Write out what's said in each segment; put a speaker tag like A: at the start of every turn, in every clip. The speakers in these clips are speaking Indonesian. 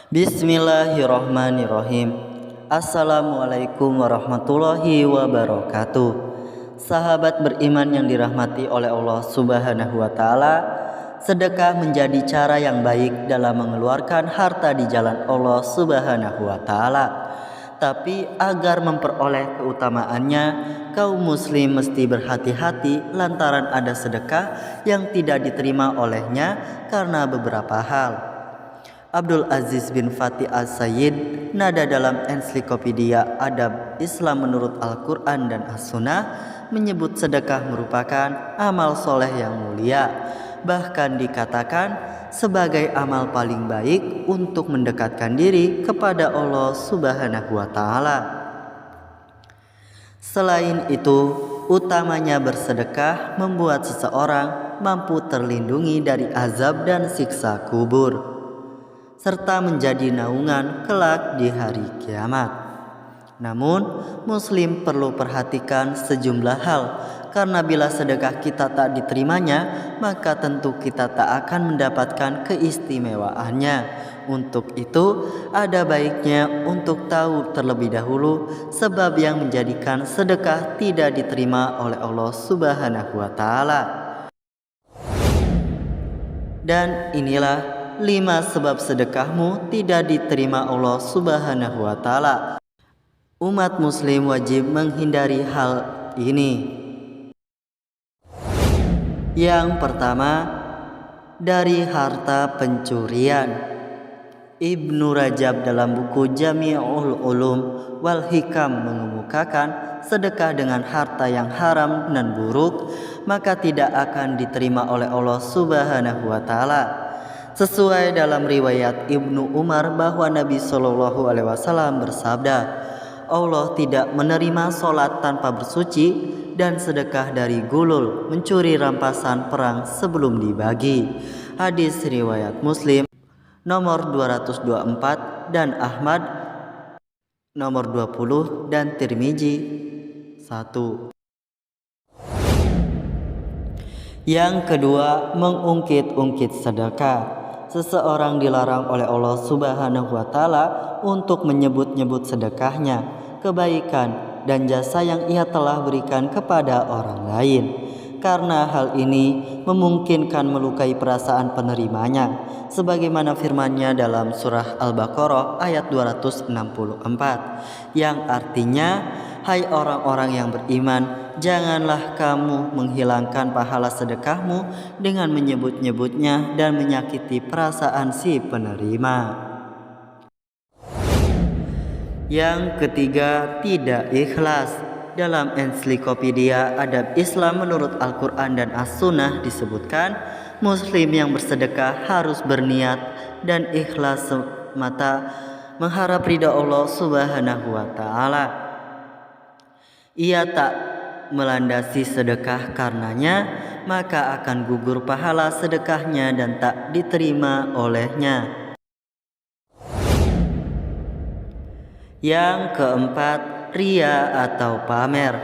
A: Bismillahirrahmanirrahim. Assalamualaikum warahmatullahi wabarakatuh. Sahabat beriman yang dirahmati oleh Allah Subhanahu wa taala, sedekah menjadi cara yang baik dalam mengeluarkan harta di jalan Allah Subhanahu wa taala. Tapi agar memperoleh keutamaannya, kaum muslim mesti berhati-hati lantaran ada sedekah yang tidak diterima olehnya karena beberapa hal. Abdul Aziz bin Fatih As-Sayyid nada dalam ensiklopedia Adab Islam menurut Al-Quran dan As-Sunnah menyebut sedekah merupakan amal soleh yang mulia, bahkan dikatakan sebagai amal paling baik untuk mendekatkan diri kepada Allah Subhanahu wa taala. Selain itu, utamanya bersedekah membuat seseorang mampu terlindungi dari azab dan siksa kubur, serta menjadi naungan kelak di hari kiamat. Namun, muslim perlu perhatikan sejumlah hal, karena bila sedekah kita tak diterimanya, maka tentu kita tak akan mendapatkan keistimewaannya. Untuk itu, ada baiknya untuk tahu terlebih dahulu sebab yang menjadikan sedekah tidak diterima oleh Allah Subhanahu wa taala. Dan inilah 5 sebab sedekahmu tidak diterima Allah Subhanahu wa taala. Umat muslim wajib menghindari hal ini. Yang pertama, dari harta pencurian. Ibnu Rajab dalam buku Jami'ul Ulum wal Hikam mengemukakan sedekah dengan harta yang haram dan buruk maka tidak akan diterima oleh Allah Subhanahu wa taala. Sesuai dalam riwayat Ibnu Umar bahwa Nabi Shallallahu alaihi wasallam bersabda, Allah tidak menerima sholat tanpa bersuci dan sedekah dari gulul mencuri rampasan perang sebelum dibagi. Hadis riwayat Muslim nomor 224 dan Ahmad nomor 20 dan Tirmizi 1. Yang kedua, mengungkit-ungkit sedekah. Seseorang dilarang oleh Allah Subhanahu wa taala untuk menyebut-nyebut sedekahnya, kebaikan dan jasa yang ia telah berikan kepada orang lain, karena hal ini memungkinkan melukai perasaan penerimanya, sebagaimana firman-Nya dalam surah Al-Baqarah ayat 264 yang artinya, hai orang-orang yang beriman, janganlah kamu menghilangkan pahala sedekahmu dengan menyebut-nyebutnya dan menyakiti perasaan si penerima. Yang ketiga, tidak ikhlas. Dalam ensiklopedia Adab Islam menurut Al-Quran dan As-Sunnah disebutkan, muslim yang bersedekah harus berniat dan ikhlas semata mengharap ridha Allah Subhanahu wa taala. Ia tak melandasi sedekah karenanya, maka akan gugur pahala sedekahnya dan tak diterima olehnya. Yang keempat, ria atau pamer.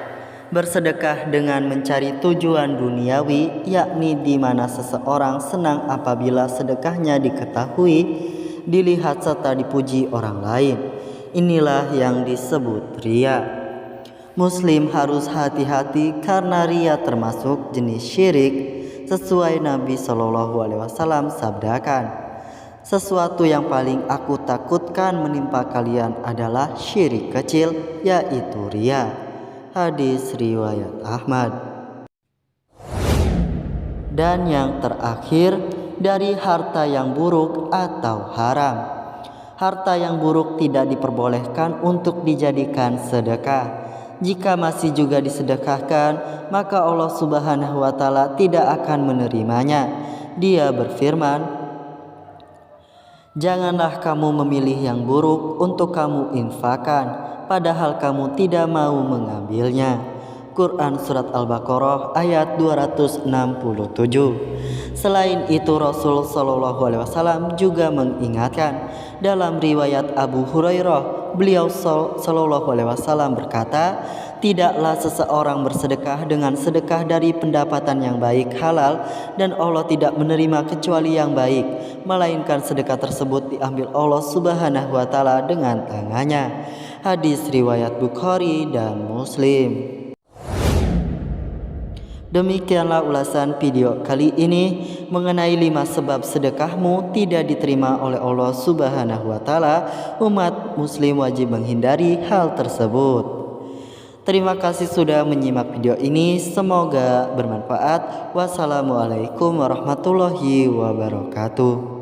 A: Bersedekah dengan mencari tujuan duniawi, yakni di mana seseorang senang apabila sedekahnya diketahui, dilihat serta dipuji orang lain. Inilah yang disebut ria. Muslim harus hati-hati karena ria termasuk jenis syirik. Sesuai Nabi Shallallahu alaihi wasallam sabdakan, sesuatu yang paling aku takutkan menimpa kalian adalah syirik kecil, yaitu ria. Hadis riwayat Ahmad. Dan yang terakhir, dari harta yang buruk atau haram. Harta yang buruk tidak diperbolehkan untuk dijadikan sedekah. Jika masih juga disedekahkan, maka Allah Subhanahu wa taala tidak akan menerimanya. Dia berfirman, janganlah kamu memilih yang buruk untuk kamu infakkan, padahal kamu tidak mau mengambilnya. Quran Surat Al-Baqarah ayat 267. Selain itu, Rasul Shallallahu alaihi wasallam juga mengingatkan dalam riwayat Abu Hurairah, beliau Shallallahu alaihi wasallam berkata, Tidaklah seseorang bersedekah dengan sedekah dari pendapatan yang baik halal, dan Allah tidak menerima kecuali yang baik, melainkan sedekah tersebut diambil Allah Subhanahu wa taala dengan tangannya. Hadis riwayat Bukhari dan Muslim. Demikianlah ulasan video kali ini mengenai 5 sebab sedekahmu tidak diterima oleh Allah Subhanahu wa taala. Umat muslim wajib menghindari hal tersebut. Terima kasih sudah menyimak video ini, semoga bermanfaat. Wassalamualaikum warahmatullahi wabarakatuh.